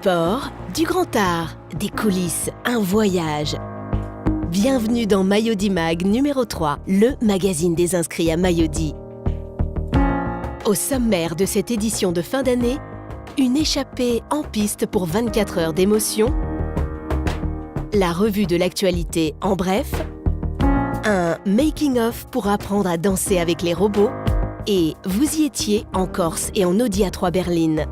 sport, du grand art, des coulisses, un voyage. Bienvenue dans Maillot-D Mag numéro 3, le magazine des inscrits à Maillot-D. Au sommaire de cette édition de fin d'année, une échappée en piste pour 24 heures d'émotion, la revue de l'actualité en bref, un making-of pour apprendre à danser avec les robots et vous y étiez en Corse et en Audi A3 berline.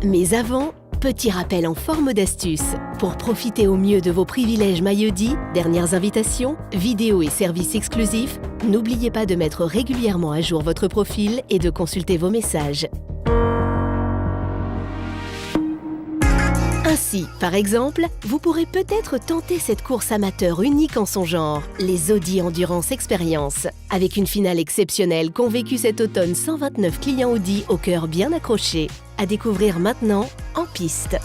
Mais avant, petit rappel en forme d'astuce. Pour profiter au mieux de vos privilèges Maillot-D, dernières invitations, vidéos et services exclusifs, n'oubliez pas de mettre régulièrement à jour votre profil et de consulter vos messages. Ainsi, par exemple, vous pourrez peut-être tenter cette course amateur unique en son genre, les Audi Endurance Experience. Avec une finale exceptionnelle qu'ont vécu cet automne 129 clients Audi au cœur bien accroché. À découvrir maintenant en piste.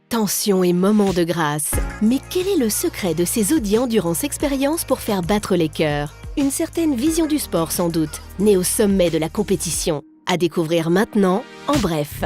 Tension et moment de grâce. Mais quel est le secret de ces Audi Endurance Experience pour faire battre les cœurs? Une certaine vision du sport sans doute, née au sommet de la compétition. À découvrir maintenant, en bref.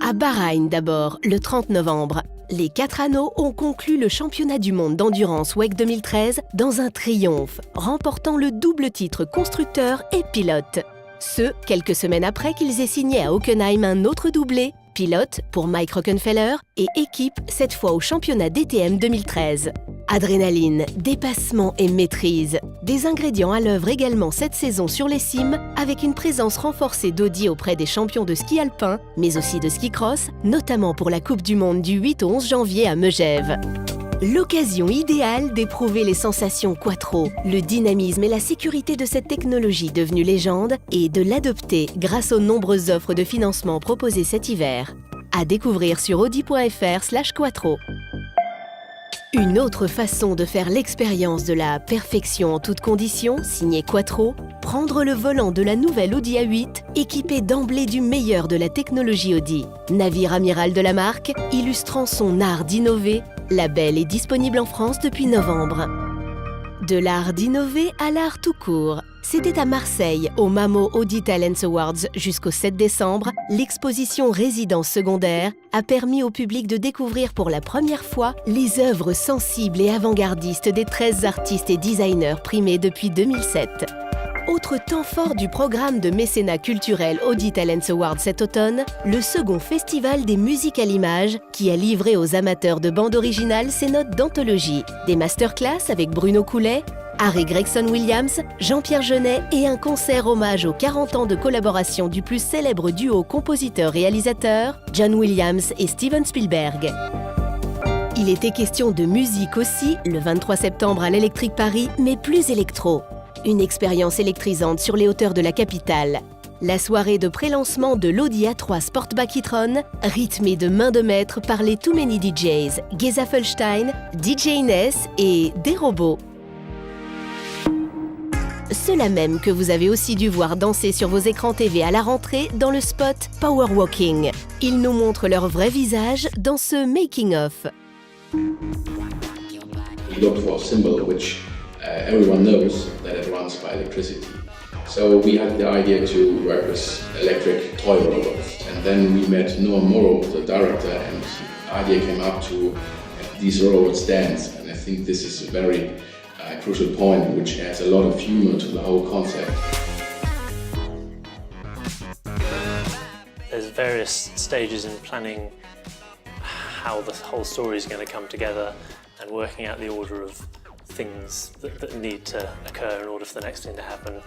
À Bahreïn d'abord, le 30 novembre. Les 4 anneaux ont conclu le championnat du monde d'endurance WEC 2013 dans un triomphe, remportant le double titre constructeur et pilote. Ce, quelques semaines après qu'ils aient signé à Hockenheim un autre doublé, pilote pour Mike Rockenfeller et équipe cette fois au championnat DTM 2013. Adrénaline, dépassement et maîtrise. Des ingrédients à l'œuvre également cette saison sur les cimes avec une présence renforcée d'Audi auprès des champions de ski alpin, mais aussi de ski cross, notamment pour la Coupe du Monde du 8 au 11 janvier à Megève. L'occasion idéale d'éprouver les sensations Quattro, le dynamisme et la sécurité de cette technologie devenue légende et de l'adopter grâce aux nombreuses offres de financement proposées cet hiver. À découvrir sur audi.fr/Quattro. Une autre façon de faire l'expérience de la perfection en toutes conditions, signée Quattro, prendre le volant de la nouvelle Audi A8, équipée d'emblée du meilleur de la technologie Audi. Navire amiral de la marque, illustrant son art d'innover, la belle est disponible en France depuis novembre. De l'art d'innover à l'art tout court. C'était à Marseille, au Mamo Audi Talents Awards jusqu'au 7 décembre, l'exposition Résidence secondaire a permis au public de découvrir pour la première fois les œuvres sensibles et avant-gardistes des 13 artistes et designers primés depuis 2007. Autre temps fort du programme de mécénat culturel Audi Talents Awards cet automne, le second festival des musiques à l'image qui a livré aux amateurs de bandes originales ses notes d'anthologie. Des masterclass avec Bruno Coulet, Harry Gregson Williams, Jean-Pierre Jeunet et un concert hommage aux 40 ans de collaboration du plus célèbre duo compositeur-réalisateur, John Williams et Steven Spielberg. Il était question de musique aussi, le 23 septembre à l'Electric Paris, mais plus électro. Une expérience électrisante sur les hauteurs de la capitale. La soirée de pré-lancement de l'Audi A3 Sportback e-tron, rythmée de main de maître par les Too Many DJs, Geza Felstein, DJ Inès et des robots. Ceux-là même que vous avez aussi dû voir danser sur vos écrans TV à la rentrée dans le spot Power Walking. Ils nous montrent leur vrai visage dans ce making-of. We looked for a symbol which everyone knows that it runs by electricity. So we had the idea to work with electric toy robots. And then we met Noah Morrow, the director, and the idea came up to have these robots dance. And I think this is a very crucial point, which adds a lot of humor to the whole concept. There's various stages in planning how the whole story is going to come together and working out the order of things that need to occur in order for the next thing to happen,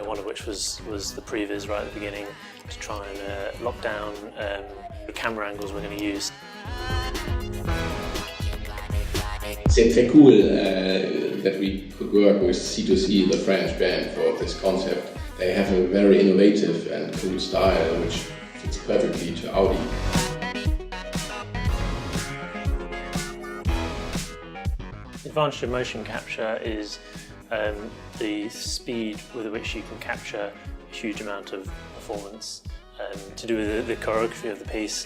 one of which was the previs right at the beginning to try and lock down the camera angles we're going to use. C'est très cool that we could work with C2C, the French band, for this concept. They have a very innovative and cool style which fits perfectly to Audi. The advantage of motion capture is the speed with which you can capture a huge amount of performance. To do with the choreography of the piece,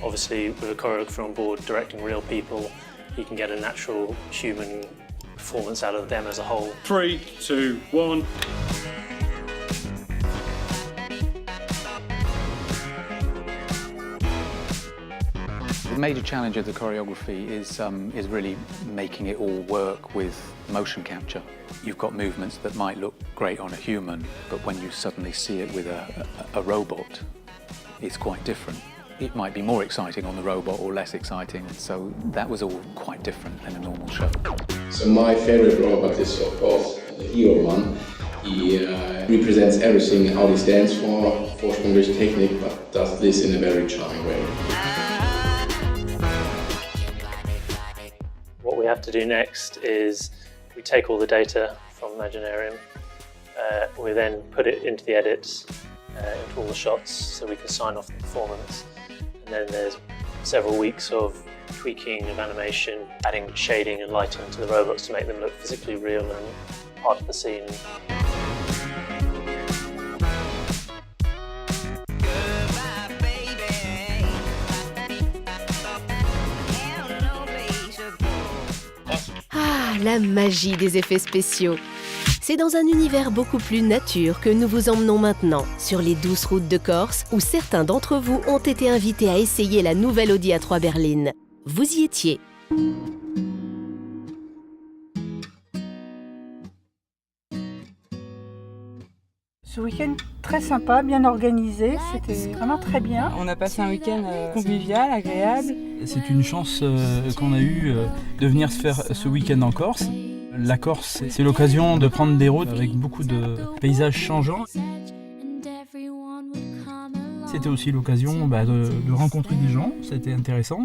obviously with a choreographer on board directing real people, you can get a natural human performance out of them as a whole. 3, 2, 1. The major challenge of the choreography is really making it all work with motion capture. You've got movements that might look great on a human, but when you suddenly see it with a robot, it's quite different. It might be more exciting on the robot or less exciting, so that was all quite different than a normal show. So my favorite robot is of course the Hero one. He represents everything Audi stands for, Vorsprung durch Technik, but does this in a very charming way. What we have to do next is we take all the data from Imaginarium, we then put it into the edits, into all the shots so we can sign off the performance. And then there's several weeks of tweaking of animation, adding shading and lighting to the robots to make them look physically real and part of the scene. Ah, la magie des effets spéciaux. C'est dans un univers beaucoup plus nature que nous vous emmenons maintenant, sur les douces routes de Corse, où certains d'entre vous ont été invités à essayer la nouvelle Audi A3 berline. Vous y étiez. Ce week-end très sympa, bien organisé, c'était vraiment très bien. On a passé un week-end convivial, agréable. C'est une chance qu'on a eue de venir se faire ce week-end en Corse. La Corse, c'est l'occasion de prendre des routes avec beaucoup de paysages changeants. C'était aussi l'occasion de rencontrer des gens, c'était intéressant,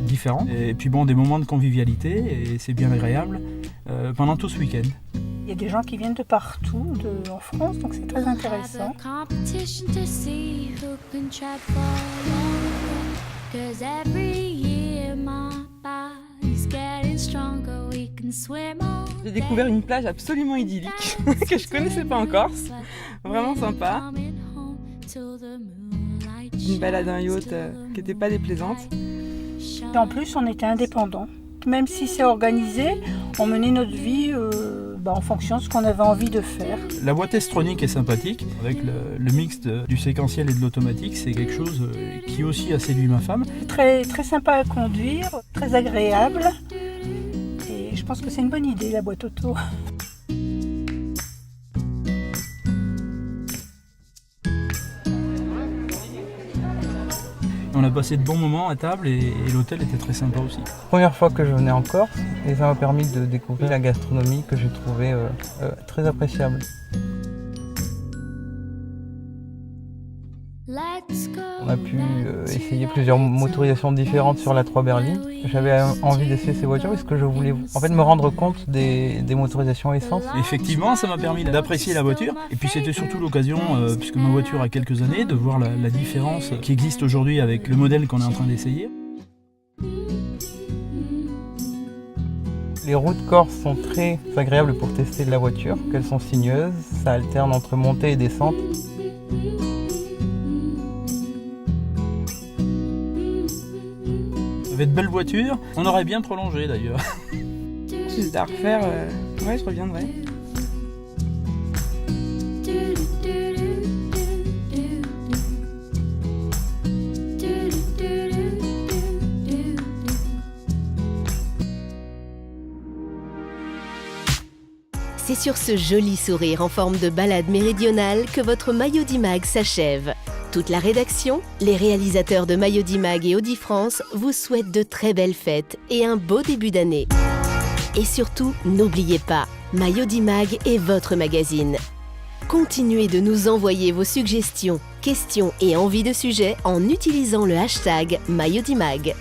différent. Et puis bon, des moments de convivialité, et c'est bien agréable pendant tout ce week-end. Il y a des gens qui viennent de partout en France, donc c'est très intéressant. J'ai découvert une plage absolument idyllique que je connaissais pas en Corse. Vraiment sympa. Une balade en yacht qui n'était pas déplaisante. Et en plus, on était indépendants. Même si c'est organisé, on menait notre vie en fonction de ce qu'on avait envie de faire. La boîte S-Tronic est sympathique, avec le mix du séquentiel et de l'automatique, c'est quelque chose qui aussi a séduit ma femme. Très, très sympa à conduire, très agréable. Et je pense que c'est une bonne idée, la boîte auto. On a passé de bons moments à table et l'hôtel était très sympa aussi. Première fois que je venais en Corse et ça m'a permis de découvrir la gastronomie que j'ai trouvée très appréciable. On a pu essayer plusieurs motorisations différentes sur la 3 berlines. J'avais envie d'essayer ces voitures parce que je voulais me rendre compte des motorisations essence. Effectivement, ça m'a permis d'apprécier la voiture. Et puis c'était surtout l'occasion, puisque ma voiture a quelques années, de voir la différence qui existe aujourd'hui avec le modèle qu'on est en train d'essayer. Les routes corses sont très agréables pour tester de la voiture, qu'elles sont sinueuses, ça alterne entre montée et descente. Ça fait de belles voitures, on aurait bien prolongé d'ailleurs. Si c'était à refaire, je reviendrai. C'est sur ce joli sourire en forme de balade méridionale que votre Maillot d'Imag s'achève. Toute la rédaction, les réalisateurs de Maillot d'Imag et Audi France vous souhaitent de très belles fêtes et un beau début d'année. Et surtout, n'oubliez pas, Maillot d'Imag est votre magazine. Continuez de nous envoyer vos suggestions, questions et envies de sujets en utilisant le hashtag Maillot d'Imag.